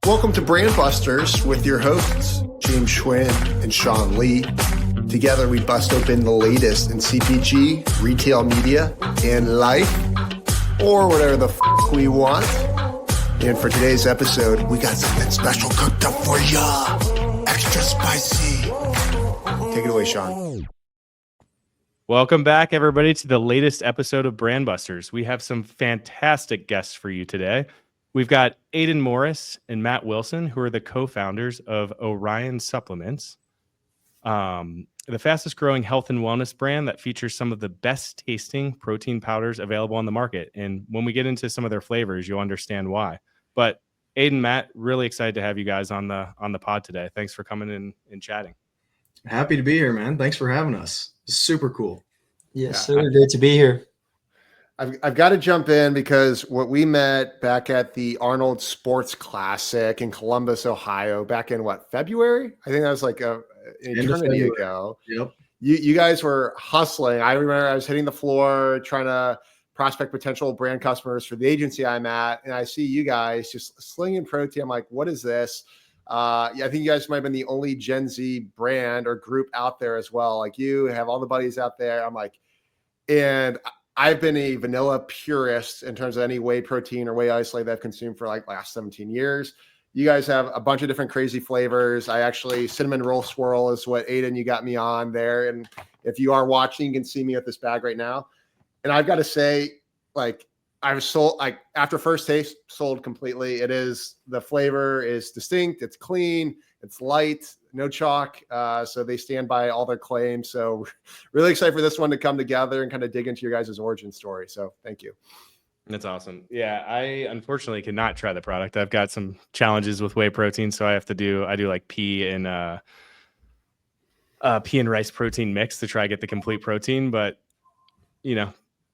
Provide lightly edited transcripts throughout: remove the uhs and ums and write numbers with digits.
Welcome to BrandBusters with your hosts, James Schwinn and Sean Lee. Together, we bust open the latest in CPG, retail media, and life, or whatever the we want. And for today's episode, we got something special cooked up for ya. Extra spicy. Take it away, Sean. Welcome back, everybody, to the latest episode of BrandBusters. We have some fantastic guests for you today. We've got Aidan Morris and Matt Wilson, who are the co-founders of Orion Supplements, the fastest growing health and wellness brand that features some of the best tasting protein powders available on the market. And when we get into some of their flavors, you'll understand why. But Aidan, Matt, really excited to have you guys on the pod today. Thanks for coming in and chatting. Happy to be here, man. Thanks for having us. It's super cool. Yes, sir. Great to be here. I've got to jump in because what we met back at the Arnold Sports Classic in Columbus, Ohio, back in February? I think that was like an eternity ago. Yep. You guys were hustling. I remember I was hitting the floor trying to prospect potential brand customers for the agency I'm at, and I see you guys just slinging protein. I'm like, what is this? I think you guys might have been the only Gen Z brand or group out there as well. Like you have all the buddies out there. I'm like, and I've been a vanilla purist in terms of any whey protein or whey isolate that I've consumed for like last 17 years. You guys have a bunch of different crazy flavors. I actually, cinnamon roll swirl is what Aidan, you got me on there. And if you are watching, you can see me with this bag right now. And I've got to say, I was sold, after first taste, sold completely. The flavor is distinct. It's clean. It's light, no chalk. So they stand by all their claims. So really excited for this one to come together and kind of dig into your guys' origin story. So thank you. That's awesome. Yeah, I unfortunately cannot try the product. I've got some challenges with whey protein. So I do like pea and rice protein mix to try to get the complete protein. But,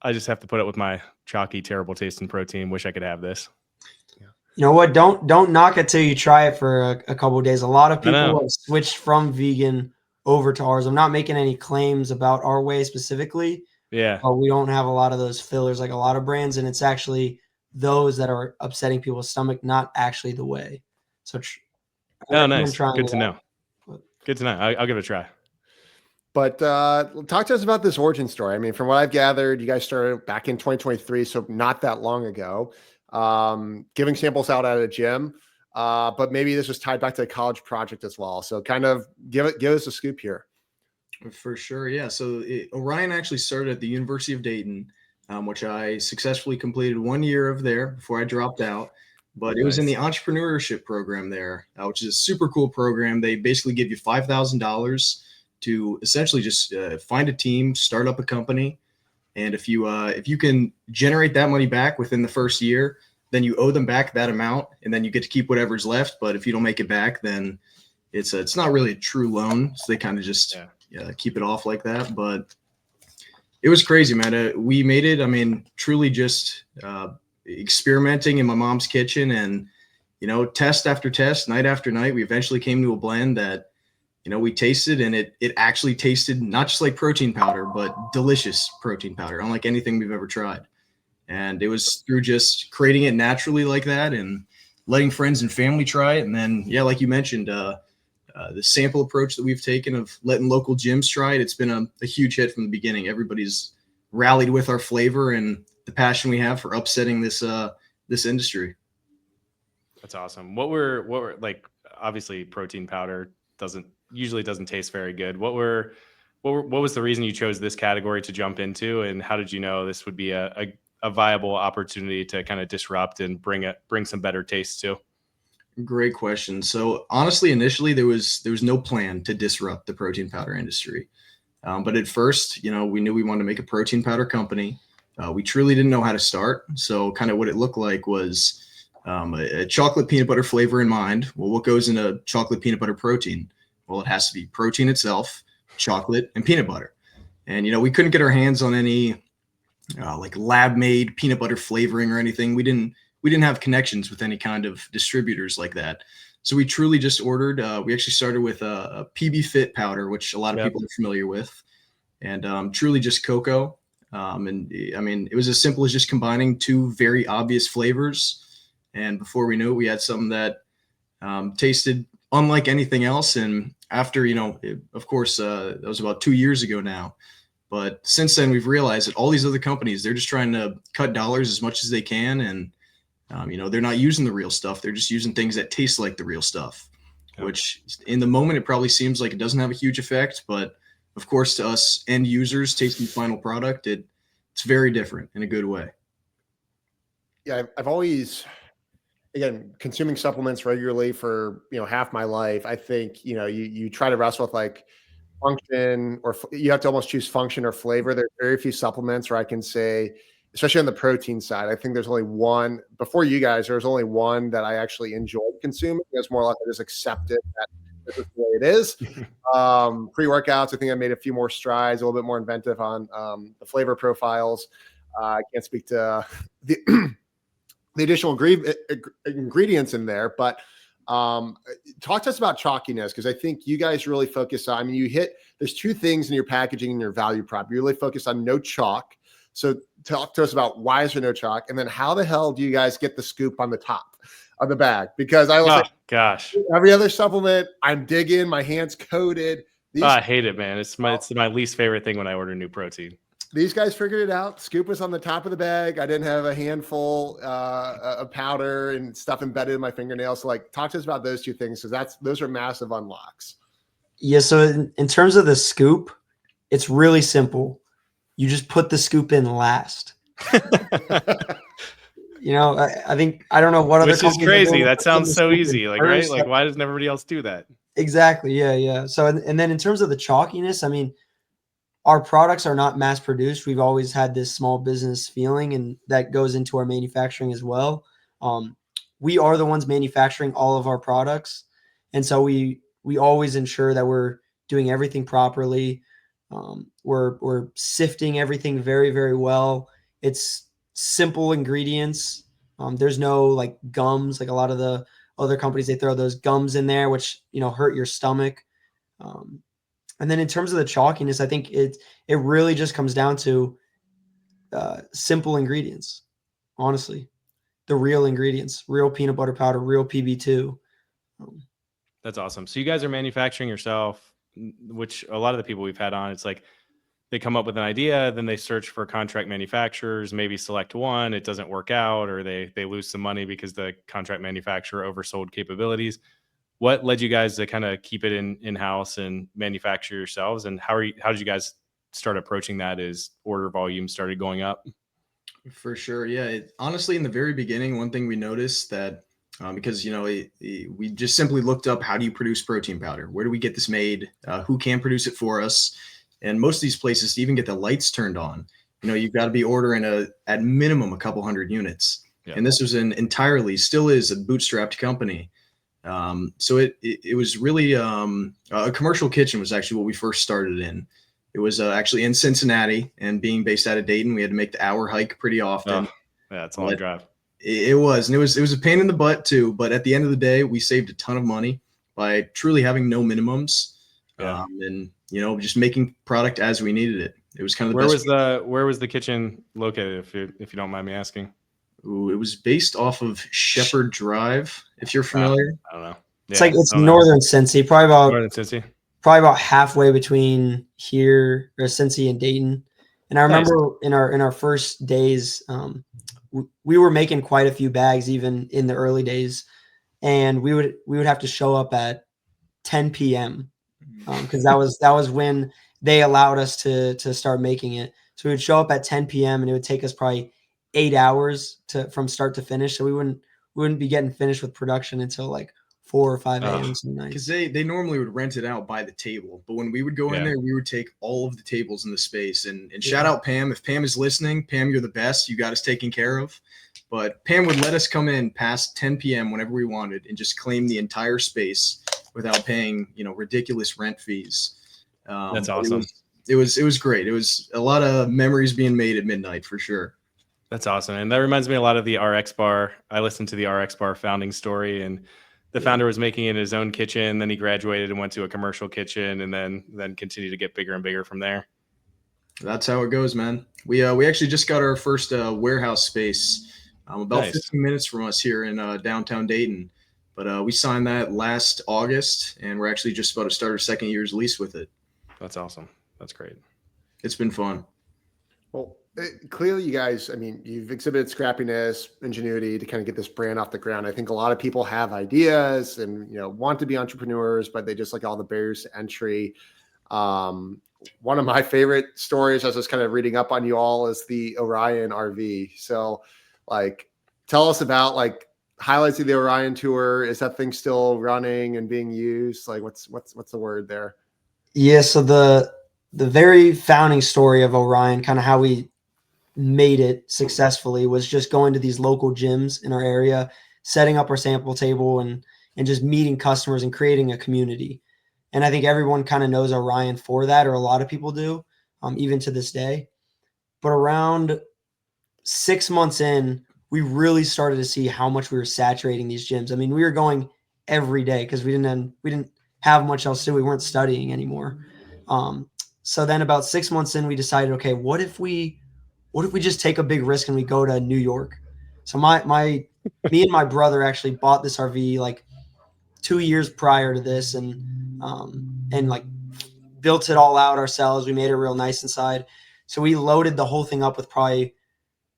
I just have to put it with my chalky, terrible tasting protein. Wish I could have this. You know what? Don't knock it till you try it for a couple of days. A lot of people have switched from vegan over to ours. I'm not making any claims about our whey specifically. Yeah. But we don't have a lot of those fillers like a lot of brands, and it's actually those that are upsetting people's stomach, not actually the whey. So nice. Good to know. Good to know. I'll give it a try. But talk to us about this origin story. I mean, from what I've gathered, you guys started back in 2023, so not that long ago, giving samples out at a gym. But maybe this was tied back to a college project as well. So kind of give us a scoop here. For sure, yeah. So Orion actually started at the University of Dayton, which I successfully completed 1 year of there before I dropped out. But It was in the entrepreneurship program there, which is a super cool program. They basically give you $5,000 to essentially just find a team, start up a company. And if you can generate that money back within the first year, then you owe them back that amount, and then you get to keep whatever's left. But if you don't make it back, then it's not really a true loan. So they kind of just keep it off like that. But it was crazy, man. We made it. I mean, truly just experimenting in my mom's kitchen, and test after test, night after night, we eventually came to a blend that we tasted, and it actually tasted not just like protein powder, but delicious protein powder, unlike anything we've ever tried. And it was through just creating it naturally like that and letting friends and family try it. And then, like you mentioned, the sample approach that we've taken of letting local gyms try it, it's been a huge hit from the beginning. Everybody's rallied with our flavor and the passion we have for upsetting this industry. That's awesome. What were like, obviously protein powder usually doesn't taste very good. What was the reason you chose this category to jump into, and how did you know this would be a viable opportunity to kind of disrupt and bring some better taste too? Great question. So honestly, initially there was no plan to disrupt the protein powder industry. But at first, we knew we wanted to make a protein powder company. We truly didn't know how to start. So kind of what it looked like was a chocolate peanut butter flavor in mind. Well, what goes into chocolate peanut butter protein? Well, it has to be protein itself, chocolate, and peanut butter. And, we couldn't get our hands on any like lab made peanut butter flavoring or anything. We didn't have connections with any kind of distributors like that. So we truly just ordered, we actually started with a PB Fit powder, which a lot of people are familiar with, and truly just cocoa. And I mean, it was as simple as just combining two very obvious flavors. And before we knew it, we had something that tasted unlike anything else. And after, of course, that was about 2 years ago now. But since then, we've realized that all these other companies, they're just trying to cut dollars as much as they can. And, they're not using the real stuff. They're just using things that taste like the real stuff, which in the moment, it probably seems like it doesn't have a huge effect. But of course, to us end users tasting the final product, it's very different in a good way. Yeah, I've always, again, consuming supplements regularly for, half my life. I think, you try to wrestle with like function, or you have to almost choose function or flavor. There's very few supplements where I can say, especially on the protein side, I think there's only one. Before you guys, there was only one that I actually enjoyed consuming. It's more like I just accepted that this is the way it is. Pre-workouts, I think I made a few more strides, a little bit more inventive on the flavor profiles. I can't speak to the additional ingredients in there, but talk to us about chalkiness, because I think you guys really focus on, there's two things in your packaging and your value prop. You really focus on no chalk. So talk to us about why is there no chalk, and then how the hell do you guys get the scoop on the top of the bag? Because I was gosh, every other supplement, I'm digging, my hands coated. I hate it, man. It's my least favorite thing when I order new protein. These guys figured it out. Scoop was on the top of the bag. I didn't have a handful of powder and stuff embedded in my fingernails. So talk to us about those two things, because those are massive unlocks. Yeah. So in terms of the scoop, it's really simple. You just put the scoop in last. I think, I don't know what other. Which is crazy. That sounds so easy. Right? Why doesn't everybody else do that? Exactly. Yeah. So, and then in terms of the chalkiness, our products are not mass produced. We've always had this small business feeling, and that goes into our manufacturing as well. We are the ones manufacturing all of our products. And so we always ensure that we're doing everything properly. We're sifting everything very, very well. It's simple ingredients. There's no gums, like a lot of the other companies, they throw those gums in there, which, hurt your stomach. And then in terms of the chalkiness, I think it really just comes down to simple ingredients, honestly. The real ingredients, real peanut butter powder, real PB2. That's awesome. So you guys are manufacturing yourself, which a lot of the people we've had on, it's like they come up with an idea, then they search for contract manufacturers, maybe select one, it doesn't work out, or they lose some money because the contract manufacturer oversold capabilities. What led you guys to kind of keep it in-house and manufacture yourselves? And how did you guys start approaching that as order volume started going up? For sure. Yeah. Honestly, in the very beginning, one thing we noticed that because, we just simply looked up, how do you produce protein powder? Where do we get this made? Who can produce it for us? And most of these places, to even get the lights turned on, you've got to be ordering at minimum a couple hundred units. Yeah. And this was still is a bootstrapped company. So it was really a commercial kitchen was actually what we first started in. It was actually in Cincinnati, and being based out of Dayton, we had to make the hour hike pretty often. Yeah, it's a long drive. It was a pain in the butt too. But at the end of the day, we saved a ton of money by truly having no minimums, and just making product as we needed it. It was kind of where was the kitchen located, if you don't mind me asking? Ooh, it was based off of Shepherd Drive, if you're familiar. I don't know. Yeah, it's northern Cincy, probably about halfway between here, or Cincy and Dayton. And I remember in our first days, we were making quite a few bags even in the early days, and we would have to show up at 10 p.m. Because that was when they allowed us to start making it. So we would show up at 10 p.m. and it would take us probably 8 hours from start to finish. So we wouldn't be getting finished with production until 4 or 5 a.m. some nights. Because they normally would rent it out by the table, but when we would go in there, we would take all of the tables in the space. And shout out Pam. If Pam is listening, Pam, you're the best. You got us taken care of. But Pam would let us come in past 10 p.m. whenever we wanted and just claim the entire space without paying ridiculous rent fees. That's awesome. It was great. It was a lot of memories being made at midnight for sure. That's awesome. And that reminds me a lot of the RX Bar. I listened to the RX Bar founding story, and the founder was making it in his own kitchen. Then he graduated and went to a commercial kitchen, and then continued to get bigger and bigger from there. That's how it goes, man. We actually just got our first warehouse space about 15 minutes from us here in downtown Dayton. But we signed that last August, and we're actually just about to start our second year's lease with it. That's awesome. That's great. It's been fun. Well, clearly you guys, I mean, you've exhibited scrappiness, ingenuity to kind of get this brand off the ground. I think a lot of people have ideas and, want to be entrepreneurs, but they just like all the barriers to entry. One of my favorite stories as I was kind of reading up on you all is the Orion RV. So like, tell us about like highlights of the Orion tour. Is that thing still running and being used? Like what's the word there? Yeah. So the very founding story of Orion, kind of how we made it successfully, was just going to these local gyms in our area, setting up our sample table and just meeting customers and creating a community. And I think everyone kind of knows Orion for that, or a lot of people do, even to this day. But around 6 months in, we really started to see how much we were saturating these gyms. I mean, we were going every day because we didn't have much else to do. We weren't studying anymore. So then about 6 months in, we decided, okay, what if we just take a big risk and we go to New York? So me and my brother actually bought this RV like 2 years prior to this, and like built it all out ourselves. We made it real nice inside. So we loaded the whole thing up with probably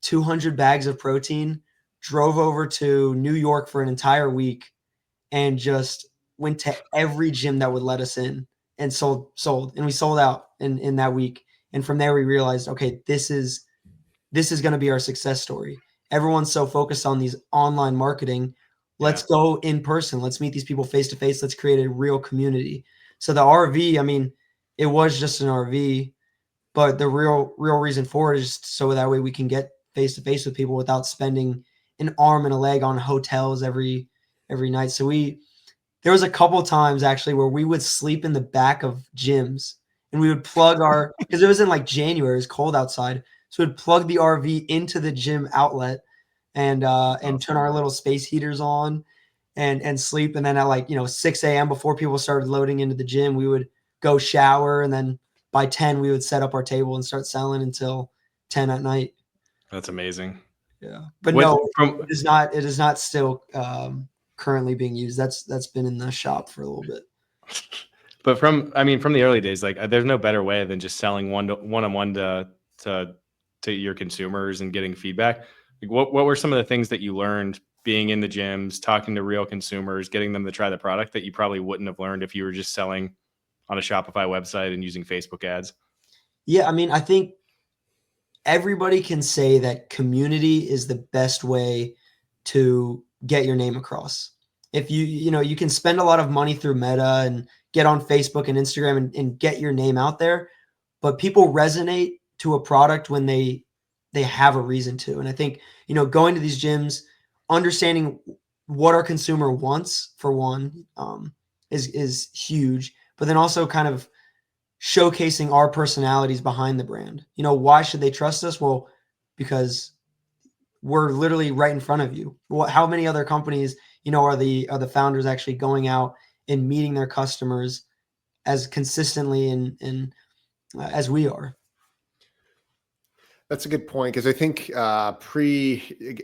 200 bags of protein, drove over to New York for an entire week, and just went to every gym that would let us in and sold. And we sold out in that week. And from there we realized, okay, this is going to be our success story. Everyone's so focused on these online marketing. Let's go in person. Let's meet these people face to face. Let's create a real community. So the RV, I mean, it was just an RV, but the real reason for it is so that way we can get face to face with people without spending an arm and a leg on hotels every night. So there was a couple of times actually where we would sleep in the back of gyms, and we would plug because it was in like January, it was cold outside. So we'd plug the RV into the gym outlet and turn our little space heaters on and sleep. And then at 6 a.m. before people started loading into the gym, we would go shower. And then by 10, we would set up our table and start selling until 10 at night. That's amazing. Yeah. But it is not still currently being used. That's been in the shop for a little bit. But from the early days, like there's no better way than just selling one-on-one to your consumers and getting feedback. Like what were some of the things that you learned being in the gyms, talking to real consumers, getting them to try the product that you probably wouldn't have learned if you were just selling on a Shopify website and using Facebook ads? Yeah, I mean, I think everybody can say that community is the best way to get your name across. If you can spend a lot of money through Meta and get on Facebook and Instagram and get your name out there, but people resonate to a product when they have a reason to. And I think, going to these gyms, understanding what our consumer wants, for one, is huge, but then also kind of showcasing our personalities behind the brand. Why should they trust us? Well, because we're literally right in front of you. How many other companies, are the founders actually going out and meeting their customers as consistently and as we are? That's a good point, because I think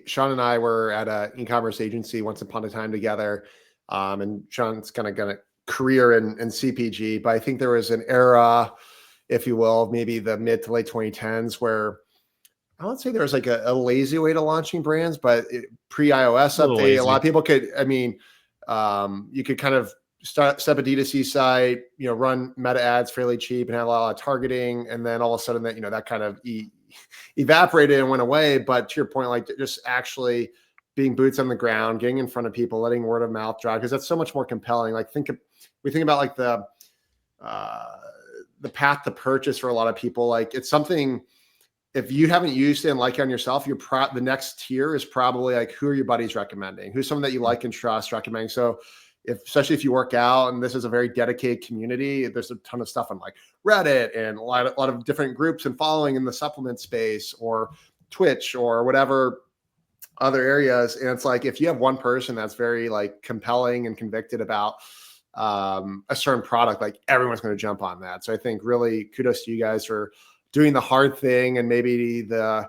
Sean and I were at an e-commerce agency once upon a time together, and Sean's kind of got a career in CPG, but I think there was an era, if you will, maybe the mid to late 2010s, where I would say there was like a lazy way to launching brands, but pre-iOS update, a lot of people could, you could kind of step a D2C site, run meta ads fairly cheap and have a lot of targeting. And then all of a sudden that kind of evaporated and went away. But to your point, like just actually being boots on the ground, getting in front of people, letting word of mouth drive, because that's so much more compelling. Like we think about like the path to purchase for a lot of people. Like it's something, if you haven't used it and like it on yourself, the next tier is probably like, who are your buddies recommending? Who's someone that you like and trust recommending? So especially if you work out, and this is a very dedicated community, there's a ton of stuff on like Reddit and a lot of different groups and following in the supplement space or Twitch or whatever other areas. And it's like, if you have one person that's very like compelling and convicted about a certain product, like everyone's going to jump on that. So I think really kudos to you guys for doing the hard thing, and maybe in the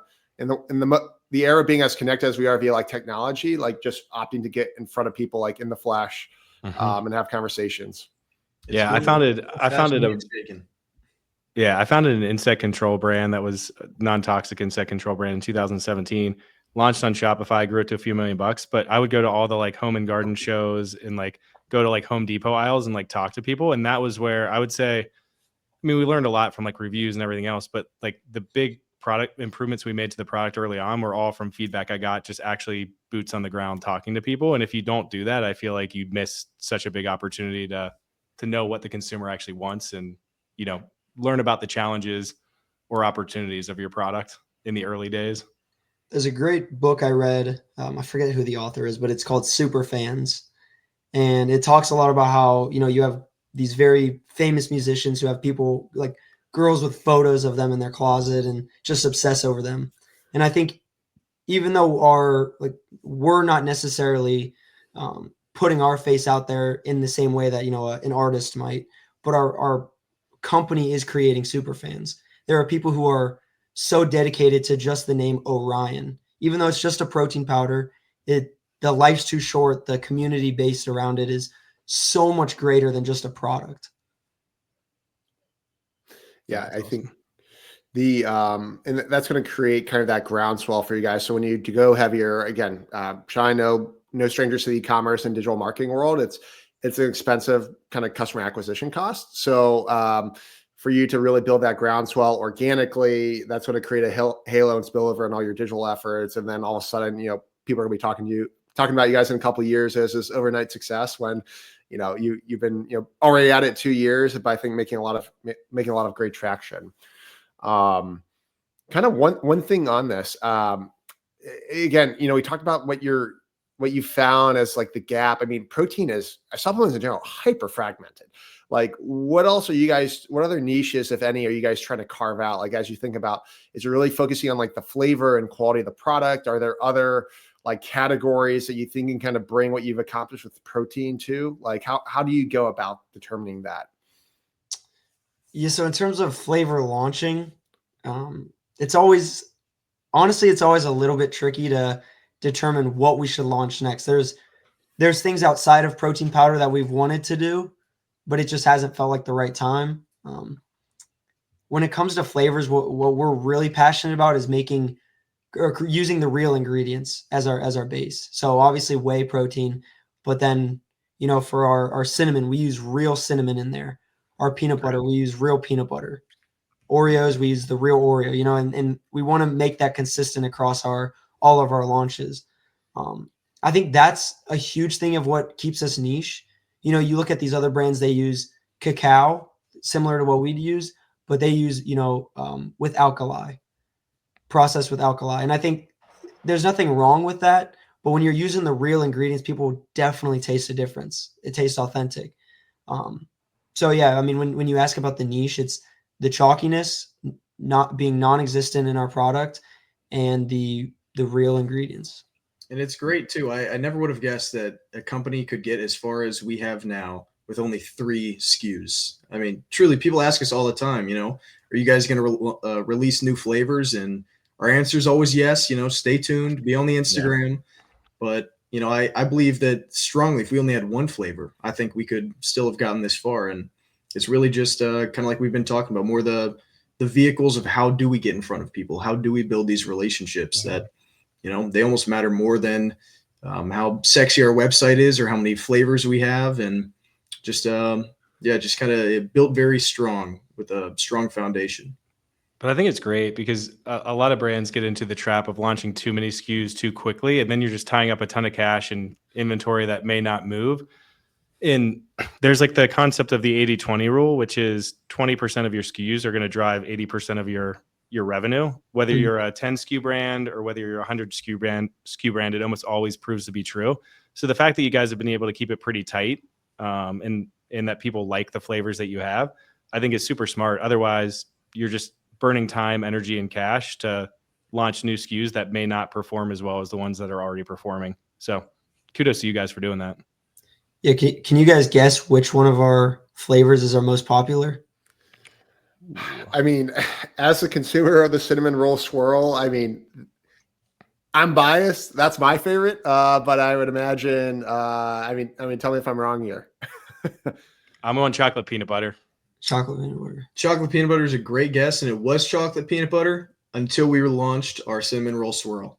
the era being as connected as we are via like technology, like just opting to get in front of people like in the flesh and have conversations. I founded an insect control brand that was a non-toxic insect control brand in 2017. Launched on Shopify, grew it to a few million bucks. But I would go to all the like home and garden shows and like go to like Home Depot aisles and like talk to people. And that was where I would say, I mean, we learned a lot from like reviews and everything else, but like the big product improvements we made to the product early on were all from feedback I got, just actually boots on the ground talking to people. And if you don't do that, I feel like you miss such a big opportunity to know what the consumer actually wants and, you know, learn about the challenges or opportunities of your product in the early days. There's a great book I read. I forget who the author is, but it's called Super Fans. And it talks a lot about how, you know, you have these very famous musicians who have people like girls with photos of them in their closet and just obsess over them. And I think even though we're not necessarily putting our face out there in the same way that, you know, an artist might, but our company is creating super fans. There are people who are so dedicated to just the name Orion, even though it's just a protein powder. The life's too short. The community based around it is so much greater than just a product. Yeah, I think and that's going to create kind of that groundswell for you guys. So when you go heavier, again, Sean, no strangers to the e-commerce and digital marketing world. It's an expensive kind of customer acquisition cost. So for you to really build that groundswell organically, that's going to create a halo and spillover on all your digital efforts. And then all of a sudden, you know, people are going to be talking about you guys in a couple of years as this overnight success when, you know, you've been, you know, already at it 2 years, but I think making a lot of great traction. Kind of one thing on this, again, you know, we talked about what you found as like the gap. I mean, supplements in general, hyper fragmented. Like what other niches, if any, are you guys trying to carve out? Like, as you think about, is it really focusing on like the flavor and quality of the product? Are there other like categories that you think can kind of bring what you've accomplished with protein to? Like, how do you go about determining that? Yeah. So in terms of flavor launching, it's always a little bit tricky to determine what we should launch next. There's things outside of protein powder that we've wanted to do, but it just hasn't felt like the right time. When it comes to flavors, what we're really passionate about is making or using the real ingredients as our base. So obviously whey protein, but then, you know, for our cinnamon, we use real cinnamon in there. Our peanut butter, we use real peanut butter. Oreos, we use the real Oreo, you know, and we want to make that consistent across all of our launches. I think that's a huge thing of what keeps us niche. You know, you look at these other brands, they use cacao, similar to what we'd use, but they use, you know, processed with alkali. And I think there's nothing wrong with that. But when you're using the real ingredients, people definitely taste the difference. It tastes authentic. So yeah, I mean, when you ask about the niche, it's the chalkiness not being non-existent in our product and the real ingredients. And it's great too. I never would have guessed that a company could get as far as we have now with only 3 SKUs. I mean, truly, people ask us all the time, you know, are you guys going to release new flavors? And our answer is always yes. You know, stay tuned, be on the Instagram. Yeah. But, you know, I believe that strongly, if we only had 1 flavor, I think we could still have gotten this far. And it's really just kind of like we've been talking about, more the vehicles of how do we get in front of people? How do we build these relationships that, you know, they almost matter more than how sexy our website is or how many flavors we have. And just, just kind of built very strong with a strong foundation. But I think it's great because a lot of brands get into the trap of launching too many SKUs too quickly, and then you're just tying up a ton of cash and inventory that may not move. And there's like the concept of the 80-20 rule, which is 20% of your SKUs are going to drive 80% of your revenue. Whether you're a 10 SKU brand or whether you're a 100 SKU brand, it almost always proves to be true. So the fact that you guys have been able to keep it pretty tight and that people like the flavors that you have, I think is super smart. Otherwise, you're just burning time, energy, and cash to launch new SKUs that may not perform as well as the ones that are already performing. So kudos to you guys for doing that. Yeah. Can you guys guess which one of our flavors is our most popular? I mean, as a consumer of the cinnamon roll swirl, I mean, I'm biased. That's my favorite. But I would imagine, I mean, tell me if I'm wrong here. I'm on chocolate peanut butter. Chocolate peanut butter. Chocolate peanut butter is a great guess, and it was chocolate peanut butter until we launched our cinnamon roll swirl.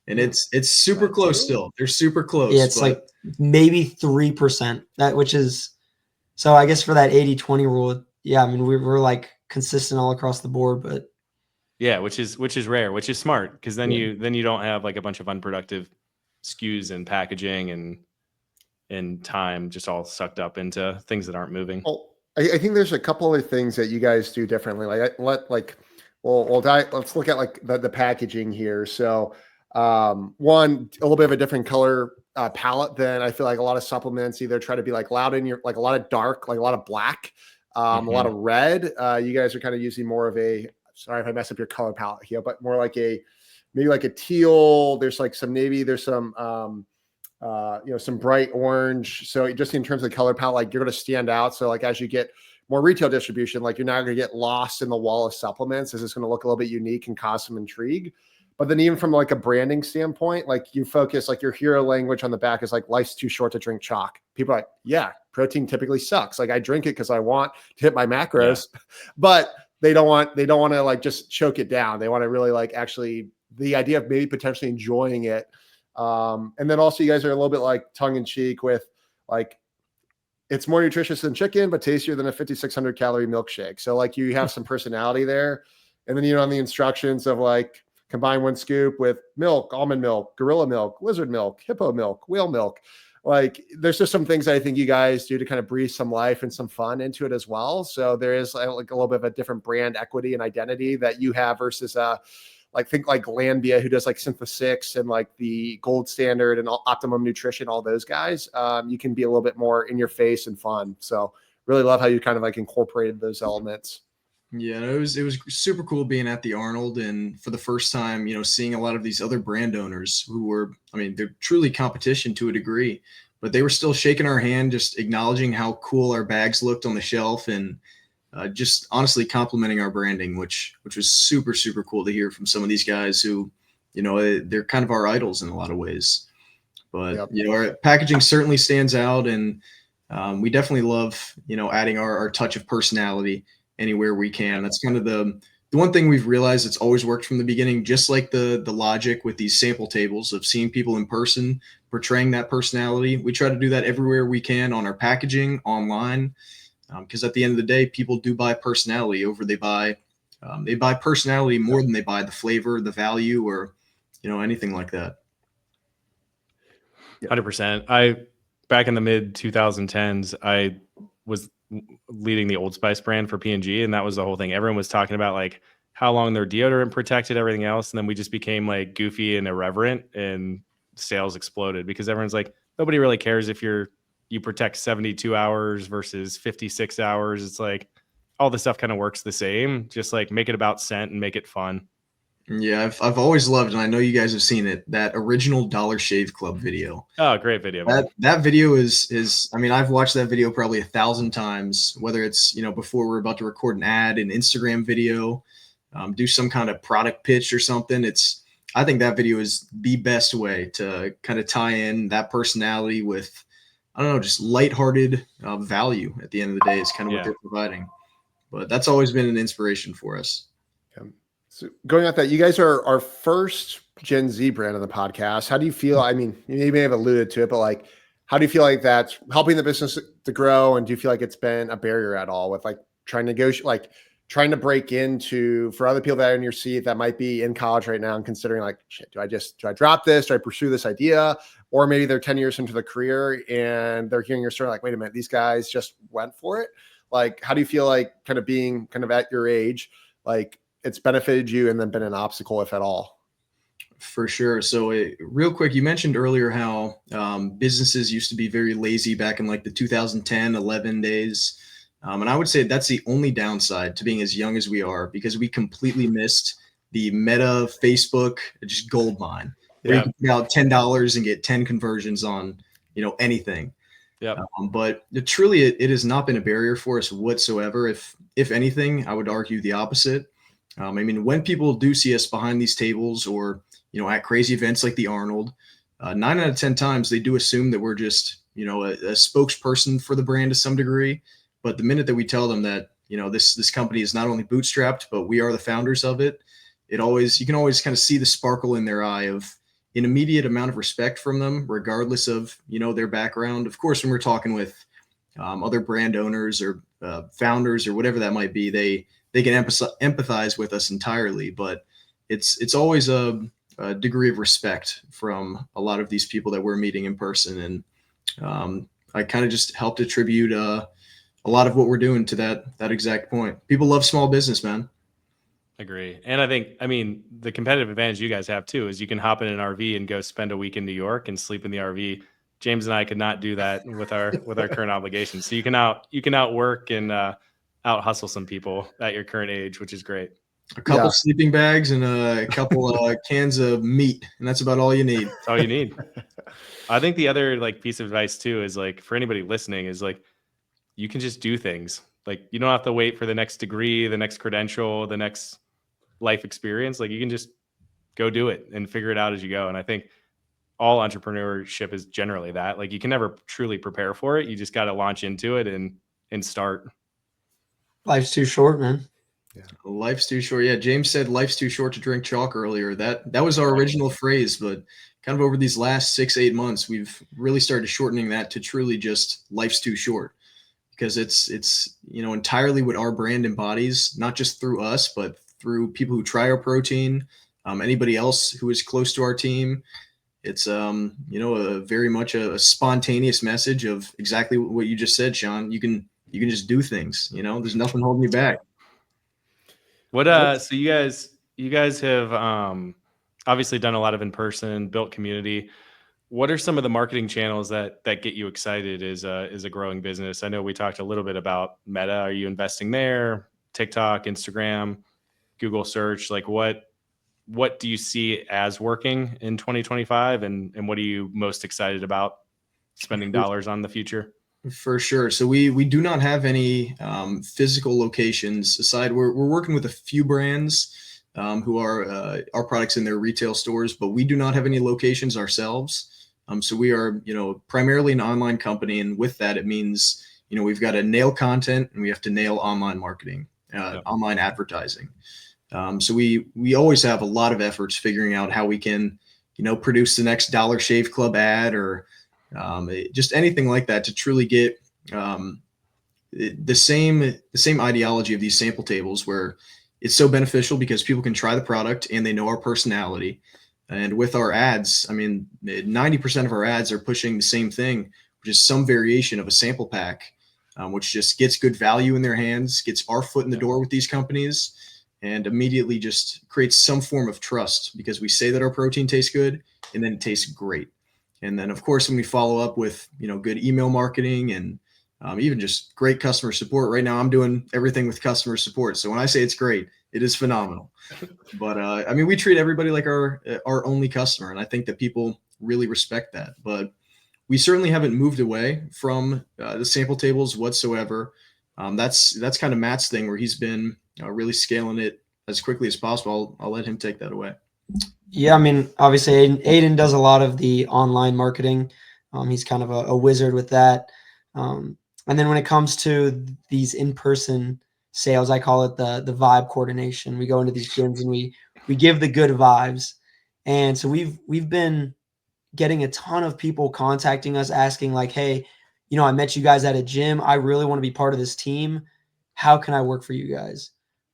And it's super close still. They're super close. Yeah, it's like maybe 3%. Which is, so I guess for that 80-20 rule, yeah, I mean, we're like consistent all across the board, but yeah, which is rare, which is smart, because then you don't have like a bunch of unproductive SKUs and packaging and time just all sucked up into things that aren't moving. Well, I think there's a couple of things that you guys do differently. Let's look at like the packaging here. So one, a little bit of a different color palette than I feel like a lot of supplements either try to be like loud in your, like a lot of dark, like a lot of black, a lot of red. You guys are kind of using more of a, sorry if I mess up your color palette here, but more like maybe like a teal. There's like some navy, there's some, some bright orange. So just in terms of the color palette, like you're going to stand out. So like as you get more retail distribution, like you're not going to get lost in the wall of supplements. This is going to look a little bit unique and cause some intrigue. But then even from like a branding standpoint, like you focus, like your hero language on the back is like, life's too short to drink chalk. People are like, yeah, protein typically sucks. Like I drink it because I want to hit my macros, but they don't want to like just choke it down. They want to really like actually the idea of maybe potentially enjoying it. And then also you guys are a little bit like tongue in cheek with like, it's more nutritious than chicken, but tastier than a 5,600 calorie milkshake. So like you have some personality there. And then, on the instructions of like, combine 1 scoop with milk, almond milk, gorilla milk, lizard milk, hippo milk, whale milk. Like there's just some things I think you guys do to kind of breathe some life and some fun into it as well. So there is like a little bit of a different brand equity and identity that you have versus think like Glanbia, who does like Synthesix and like the Gold Standard and Optimum Nutrition, all those guys. You can be a little bit more in your face and fun. So really love how you kind of like incorporated those elements. Yeah, it was super cool being at the Arnold and for the first time, seeing a lot of these other brand owners who were, they're truly competition to a degree, but they were still shaking our hand, just acknowledging how cool our bags looked on the shelf and just honestly complimenting our branding, which was super, super cool to hear from some of these guys who, they're kind of our idols in a lot of ways. But, our packaging certainly stands out, and we definitely love, adding our touch of personality anywhere we can. That's kind of the one thing we've realized that's always worked from the beginning, just like the logic with these sample tables of seeing people in person, portraying that personality. We try to do that everywhere we can on our packaging, online, because at the end of the day, people do buy personality over they buy personality more than they buy the flavor, the value, or anything like that. 100%. Back in the mid 2010s, I was leading the Old Spice brand for P&G, and that was the whole thing. Everyone was talking about like how long their deodorant protected everything else, and then we just became like goofy and irreverent, and sales exploded because everyone's like, nobody really cares if you protect 72 hours versus 56 hours. It's like all the stuff kind of works the same. Just like make it about scent and make it fun. Yeah, I've always loved, and I know you guys have seen it, that original Dollar Shave Club video. Oh, great video. That video is I've watched that video probably 1,000 times, whether it's, before we're about to record an ad, an Instagram video, do some kind of product pitch or something. I think that video is the best way to kind of tie in that personality with, I don't know, just lighthearted value at the end of the day is kind of what they're providing. But that's always been an inspiration for us. So going off that, you guys are our first Gen Z brand on the podcast. How do you feel? I mean, you may have alluded to it, but like, how do you feel like that's helping the business to grow? And do you feel like it's been a barrier at all with like trying to negotiate, like trying to break into for other people that are in your seat that might be in college right now and considering like, shit, do I drop this? Do I pursue this idea? Or maybe they're 10 years into the career and they're hearing your story like, wait a minute, these guys just went for it. Like, how do you feel like kind of being kind of at your age, like it's benefited you and then been an obstacle, if at all? For sure. So real quick, you mentioned earlier how businesses used to be very lazy back in like the 2010, 11 days. And I would say that's the only downside to being as young as we are, because we completely missed the Meta Facebook just gold mine. Where you can put out $10 and get 10 conversions on, anything. Yeah. But truly, it has not been a barrier for us whatsoever. If anything, I would argue the opposite. When people do see us behind these tables or, at crazy events like the Arnold, 9 out of 10 times they do assume that we're just, a spokesperson for the brand to some degree. But the minute that we tell them that, this company is not only bootstrapped, but we are the founders of it, you can always kind of see the sparkle in their eye of an immediate amount of respect from them, regardless of, their background. Of course, when we're talking with other brand owners or founders or whatever that might be, they can empathize with us entirely. But it's always a degree of respect from a lot of these people that we're meeting in person. And I kind of just helped attribute a lot of what we're doing to that exact point. People love small business, man. Agree. And I mean, the competitive advantage you guys have too is you can hop in an RV and go spend a week in New York and sleep in the RV. James and I could not do that with our current obligations. So you can outwork and out hustle some people at your current age, which is great. A couple sleeping bags and a couple cans of meat, and that's about all you need. That's all you need. I think the other piece of advice too is for anybody listening is you can just do things. You don't have to wait for the next degree, the next credential, the next life experience. You can just go do it and figure it out as you go. And I think all entrepreneurship is generally that. You can never truly prepare for it. You just got to launch into it and start. Life's too short, man. Yeah. Life's too short. Yeah. James said life's too short to drink chalk earlier. That was our original phrase, but kind of over these last 6-8 months, we've really started shortening that to truly just life's too short, because it's entirely what our brand embodies, not just through us, but through people who try our protein, anybody else who is close to our team. It's, a very much a spontaneous message of exactly what you just said, Sean. You can just do things, there's nothing holding you back. So you guys have obviously done a lot of in-person, built community. What are some of the marketing channels that get you excited as a growing business? I know we talked a little bit about Meta. Are you investing there? TikTok, Instagram, Google search? What do you see as working in 2025, and what are you most excited about spending dollars on the future? For sure. So we do not have any physical locations aside. We're working with a few brands who are our products in their retail stores, but we do not have any locations ourselves. So we are, primarily an online company, and with that, it means we've got to nail content and we have to nail online marketing, online advertising. So we always have a lot of efforts figuring out how we can, produce the next Dollar Shave Club ad or just anything like that to truly get the same ideology of these sample tables, where it's so beneficial because people can try the product and they know our personality. And with our ads, 90% of our ads are pushing the same thing, which is some variation of a sample pack, which just gets good value in their hands, gets our foot in the door with these companies, and immediately just creates some form of trust, because we say that our protein tastes good and then it tastes great. And then, of course, when we follow up with, good email marketing and even just great customer support. Right now, I'm doing everything with customer support. So when I say it's great, it is phenomenal. But we treat everybody like our only customer. And I think that people really respect that. But we certainly haven't moved away from the sample tables whatsoever. That's kind of Matt's thing, where he's been really scaling it as quickly as possible. I'll let him take that away. Yeah, obviously Aidan does a lot of the online marketing. He's kind of a wizard with that. And then when it comes to these in-person sales, I call it the vibe coordination. We go into these gyms and we give the good vibes. And so we've been getting a ton of people contacting us asking hey, I met you guys at a gym. I really want to be part of this team. How can I work for you guys?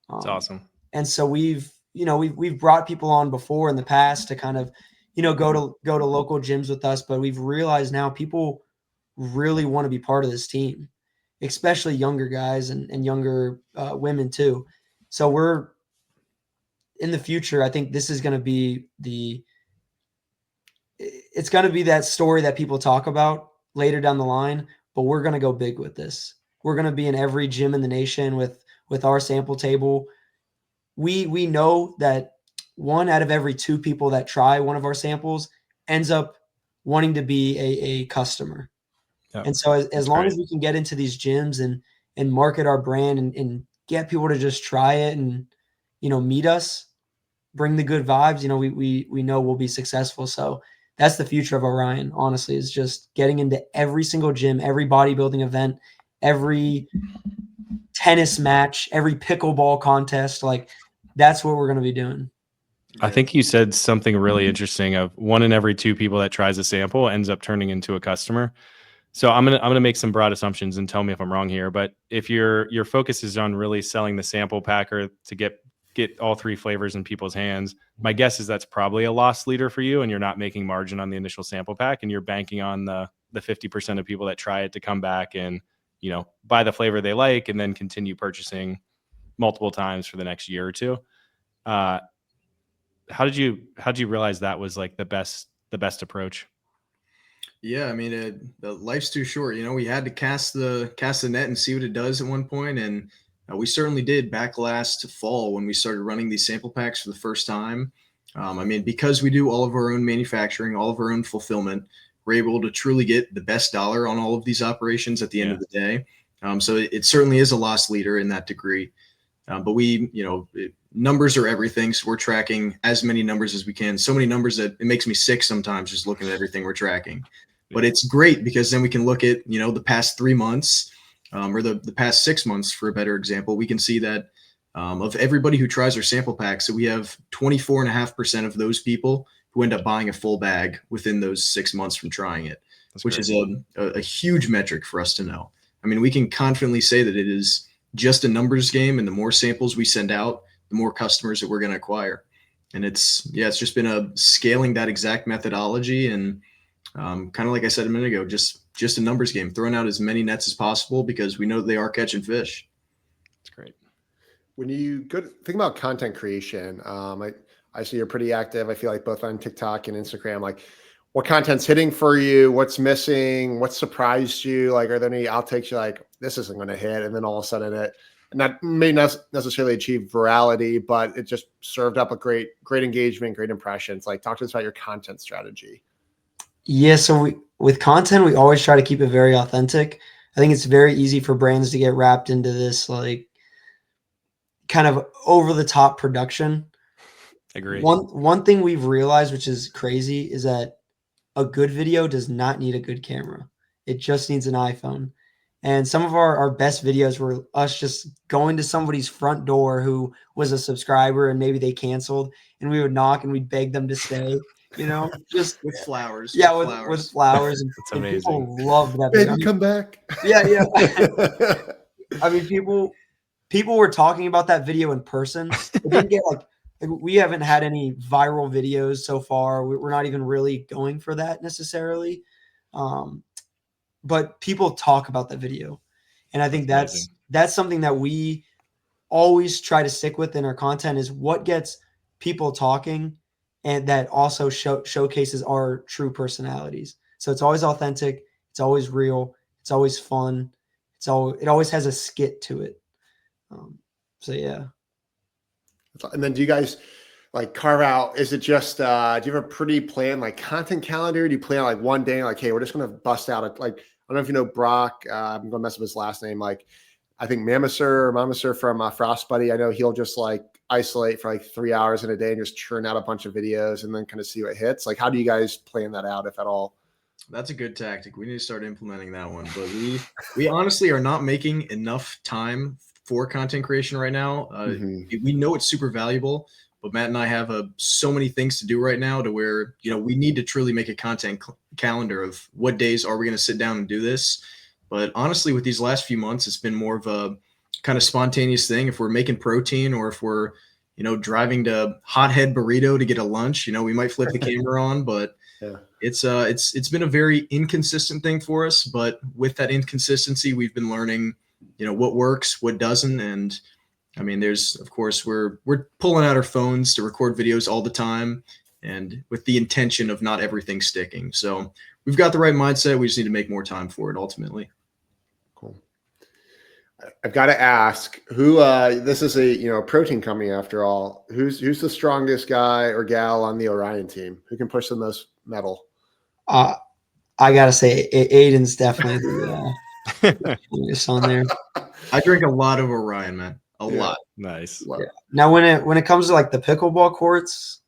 That's awesome. And so we've brought people on before in the past to kind of, go to local gyms with us, but we've realized now people really want to be part of this team, especially younger guys and younger women too. So we're in the future, I think this is going to be it's going to be that story that people talk about later down the line, but we're going to go big with this. We're going to be in every gym in the nation with our sample table. We know that 1 out of every 2 people that try one of our samples ends up wanting to be a customer. Yep. And so as long as we can get into these gyms and market our brand and get people to just try it and, meet us, bring the good vibes, you know, we know we'll be successful. So that's the future of Orion, honestly, is just getting into every single gym, every bodybuilding event, every tennis match, every pickleball contest. Like, that's what we're going to be doing. I think you said something really interesting of 1 in every 2 people that tries a sample ends up turning into a customer. So I'm gonna make some broad assumptions and tell me if I'm wrong here. But if your focus is on really selling the sample packer to get all 3 flavors in people's hands, my guess is that's probably a loss leader for you, and you're not making margin on the initial sample pack, and you're banking on the 50% of people that try it to come back and, you know, buy the flavor they like and then continue purchasing multiple times for the next year or 2. How did you realize that was like the best approach? Yeah, I mean, the life's too short. You know, we had to cast the net and see what it does at one point, and we certainly did back last fall when we started running these sample packs for the first time. I mean, because we do all of our own manufacturing, all of our own fulfillment, we're able to truly get the best dollar on all of these operations at the end of the day. So it certainly is a loss leader in that degree. But we, you know, numbers are everything. So we're tracking as many numbers as we can. So many numbers that it makes me sick sometimes just looking at everything we're tracking. But it's great because then we can look at, you know, the past 3 months or the past 6 months, for a better example. We can see that of everybody who tries our sample pack, so we have 24.5% of those people who end up buying a full bag within those 6 months from trying it, which is a huge metric for us to know. I mean, we can confidently say that it is just a numbers game, and the more samples we send out, the more customers that we're going to acquire. And it's just been a scaling that exact methodology, and kind of like I said a minute ago, just a numbers game, throwing out as many nets as possible because we know they are catching fish. That's great. When you think about content creation, I see you're pretty active. I feel like both on TikTok and Instagram. Like, what content's hitting for you? What's missing? What surprised you? Like, are there any outtakes you're like, this isn't going to hit, and then all of a sudden and that may not necessarily achieve virality, but it just served up a great engagement, great impressions. Like, talk to us about your content strategy. Yeah, so with content, we always try to keep it very authentic. I think it's very easy for brands to get wrapped into this like kind of over the top production. Agree. One thing we've realized, which is crazy, is that a good video does not need a good camera. It just needs an iPhone. And some of our best videos were us just going to somebody's front door who was a subscriber and maybe they canceled, and we would knock and we'd beg them to stay, you know, just with flowers. Yeah, with flowers. And people loved that video. Baby, come back. Yeah. I mean, people were talking about that video in person. It didn't get like, we haven't had any viral videos so far. We're not even really going for that necessarily. But people talk about that video. And I think that's something that we always try to stick with in our content, is what gets people talking, and that also showcases our true personalities. So it's always authentic. It's always real. It's always fun. It always has a skit to it. So yeah. And then do you guys like carve out, is it just, do you have a pretty planned like content calendar? Do you plan like one day, like, hey, we're just going to bust out like, I don't know if you know Brock, I'm going to mess up his last name. Like, I think Mamiser from Frost Buddy. I know he'll just like isolate for like 3 hours in a day and just churn out a bunch of videos and then kind of see what hits. Like, how do you guys plan that out, if at all? That's a good tactic. We need to start implementing that one. But we honestly are not making enough time for content creation right now. We know it's super valuable, but Matt and I have so many things to do right now to where, you know, we need to truly make a content calendar of what days are we going to sit down and do this. But honestly, with these last few months, it's been more of a kind of spontaneous thing. If we're making protein, or if we're, you know, driving to Hothead Burrito to get a lunch, you know, we might flip the camera on, but it's been a very inconsistent thing for us. But with that inconsistency, we've been learning, you know, what works, what doesn't. And I mean, of course, we're pulling out our phones to record videos all the time, and with the intention of not everything sticking. So we've got the right mindset. We just need to make more time for it ultimately. Cool. I've got to ask, who this is a protein company after all. Who's the strongest guy or gal on the Orion team? Who can push the most metal? I gotta say, Aidan's definitely the strongest on there. I drink a lot of Orion, man. a lot. Nice. Love it. Now, when it comes to like the pickleball courts,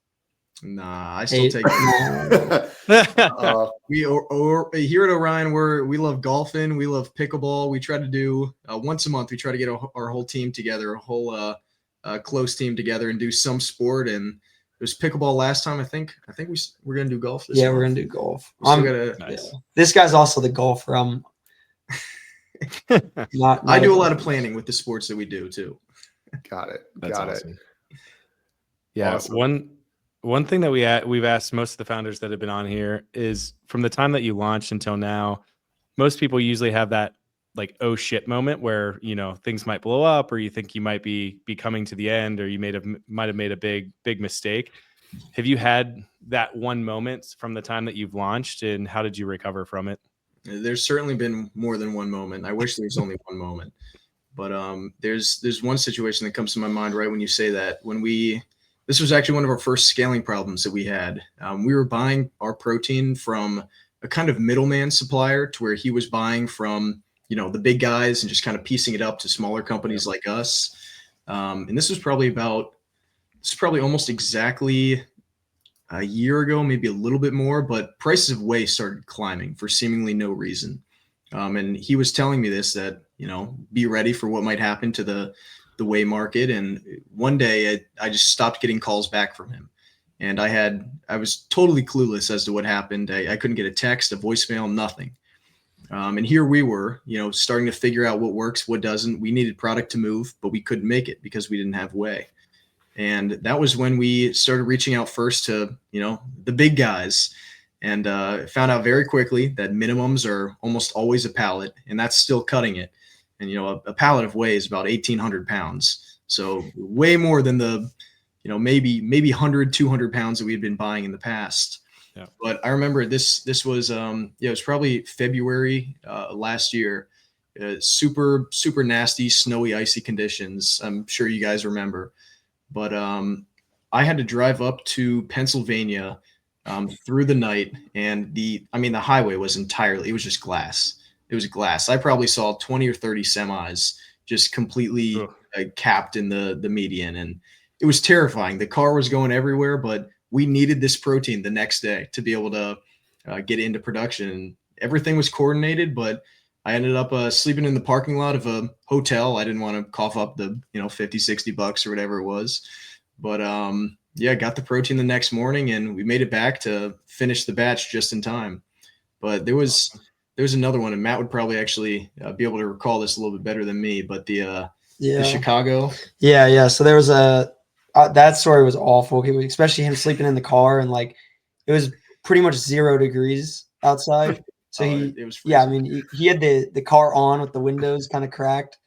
Nah, I still hate- take it. We here at Orion, we love golfing, we love pickleball. We try to do once a month. We try to get our whole team together, a whole close team together, and do some sport. And it was pickleball last time. I think we're gonna do golf this yeah, month. we're gonna do golf. We still gotta. Nice. This guy's also the golfer. I'm not. I do a lot of planning with the sports that we do too. Got it. That's Got awesome. it. Yeah. Awesome. One thing that we've asked most of the founders that have been on here is from the time that you launched until now, most people usually have that like, oh shit moment where, you know, things might blow up, or you think you might be coming to the end, or you might have made a big mistake. Have you had that one moment from the time that you've launched, and how did you recover from it? There's certainly been more than one moment. I wish there was only one moment, but there's one situation that comes to my mind right when you say that. This was actually one of our first scaling problems that we had. We were buying our protein from a kind of middleman supplier, to where he was buying from, you know, the big guys and just kind of piecing it up to smaller companies like us. And this was probably almost exactly a year ago, maybe a little bit more, but prices of whey started climbing for seemingly no reason. And he was telling me this, that, you know, be ready for what might happen to the whey market. And one day I just stopped getting calls back from him. And I was totally clueless as to what happened. I couldn't get a text, a voicemail, nothing. And here we were, you know, starting to figure out what works, what doesn't. We needed product to move, but we couldn't make it because we didn't have whey. And that was when we started reaching out first to, you know, the big guys, and found out very quickly that minimums are almost always a pallet, and that's still cutting it. And, you know, a pallet of whey is about 1,800 pounds. So way more than the, you know, maybe 100, 200 pounds that we had been buying in the past. Yeah. But I remember this was, it was probably February last year. Super, super nasty, snowy, icy conditions. I'm sure you guys remember. But I had to drive up to Pennsylvania through the night, and the highway was it was just glass. It was glass. I probably saw 20 or 30 semis just completely capped in the median, and it was terrifying. The car was going everywhere, but we needed this protein the next day to be able to get into production. Everything was coordinated, but I ended up sleeping in the parking lot of a hotel. I didn't want to cough up the, you know, $50-$60 or whatever it was. But yeah, got the protein the next morning, and we made it back to finish the batch just in time. But there was another one, and Matt would probably actually be able to recall this a little bit better than me, but the Chicago. Yeah. So there was that story was awful, especially him sleeping in the car, and like it was pretty much 0 degrees outside. So it was freezing. Yeah, I mean, he had the car on with the windows kind of cracked.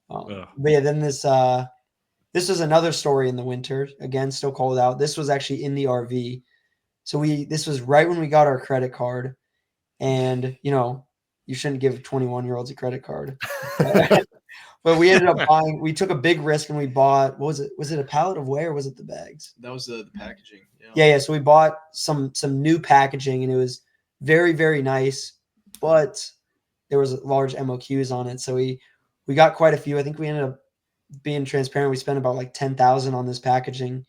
But yeah, then this was another story in the winter. Again, still cold out. This was actually in the RV. So this was right when we got our credit card, and you know, you shouldn't give 21-year-olds a credit card. But we ended up buying. We took a big risk, and we bought. What was it? Was it a pallet of whey, or was it the bags? That was the packaging. Yeah. So we bought some new packaging, and it was very, very nice, but there was large MOQs on it. So we got quite a few. I think we ended up being transparent. We spent about like $10,000 on this packaging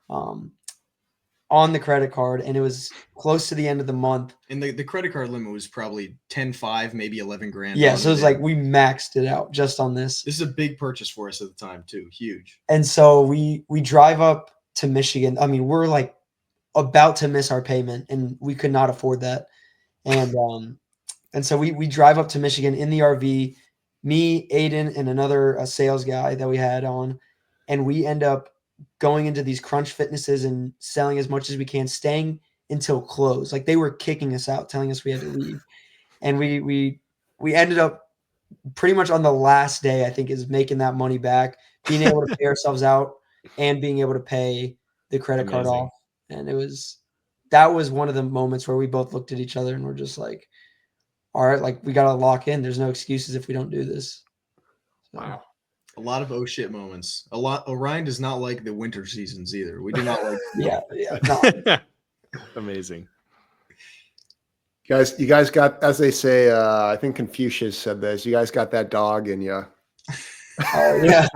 on the credit card, and it was close to the end of the month. And the credit card limit was probably 10.5, maybe 11 grand. Yeah. So it was like we maxed it out just on this. This is a big purchase for us at the time too. Huge. And so we drive up to Michigan. I mean, we're like about to miss our payment, and we could not afford that. And so we drive up to Michigan in the RV, me, Aidan, and another sales guy that we had on, and we end up going into these Crunch Fitnesses and selling as much as we can, staying until close. Like they were kicking us out, telling us we had to leave, and we ended up pretty much on the last day, I think, is making that money back, being able to pay ourselves out, and being able to pay the credit card off. And that was one of the moments where we both looked at each other and were just like, all right, like we got to lock in. There's no excuses if we don't do this. So. Wow. A lot of oh shit moments. Orion does not like the winter seasons either. We do not like. Yeah. No. Amazing. You guys got, as they say, I think Confucius said this, you guys got that dog in you. Oh yeah.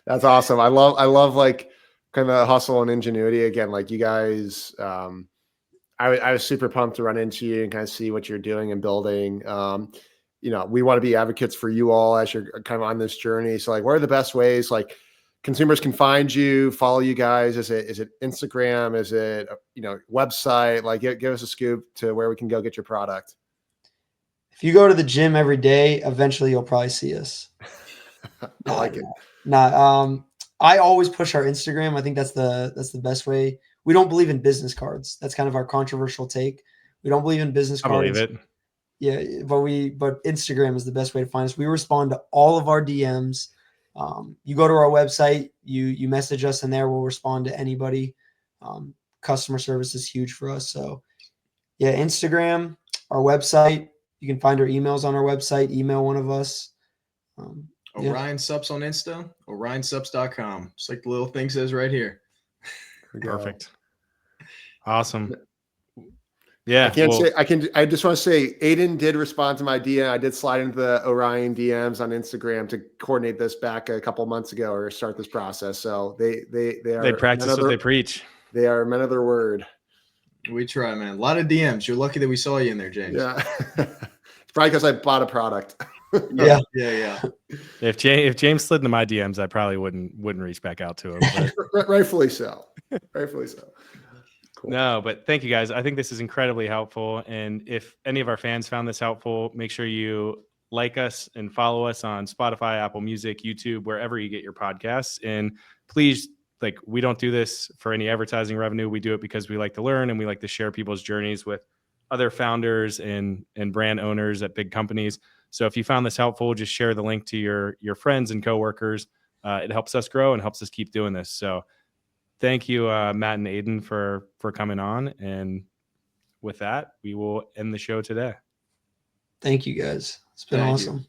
That's awesome. I love like kind of hustle and ingenuity again. Like you guys, I was super pumped to run into you and kind of see what you're doing and building. We want to be advocates for you all as you're kind of on this journey. So like, what are the best ways like consumers can find you, follow you guys? Is it Instagram? Is it, website? Like give us a scoop to where we can go get your product. If you go to the gym every day, eventually you'll probably see us. I like it. I always push our Instagram. I think that's the best way. We don't believe in business cards. That's kind of our controversial take. We don't believe in business I cards. believe it. Yeah, but Instagram is the best way to find us. We respond to all of our DMs. You go to our website, you message us in there. We'll respond to anybody. Customer service is huge for us. So yeah, Instagram, our website. You can find our emails on our website. Email one of us. Orion Subs on Insta, orionsubs.com. It's like the little thing says right here. Perfect. Awesome. Yeah. I just want to say Aidan did respond to my DM. I did slide into the Orion DMs on Instagram to coordinate this back a couple months ago or start this process. So they practice what they preach. They are men of their word. We try, man. A lot of DMs. You're lucky that we saw you in there, James. Yeah. It's probably because I bought a product. Yeah. If James slid into my DMs, I probably wouldn't reach back out to him. But rightfully so. Cool. No, but thank you guys. I think this is incredibly helpful. And if any of our fans found this helpful, make sure you like us and follow us on Spotify, Apple Music, YouTube, wherever you get your podcasts. And please, we don't do this for any advertising revenue. We do it because we like to learn and we like to share people's journeys with other founders and brand owners at big companies. So if you found this helpful, just share the link to your friends and coworkers. It helps us grow and helps us keep doing this. So thank you, Matt and Aidan, for coming on. And with that, we will end the show today. Thank you, guys. It's been awesome.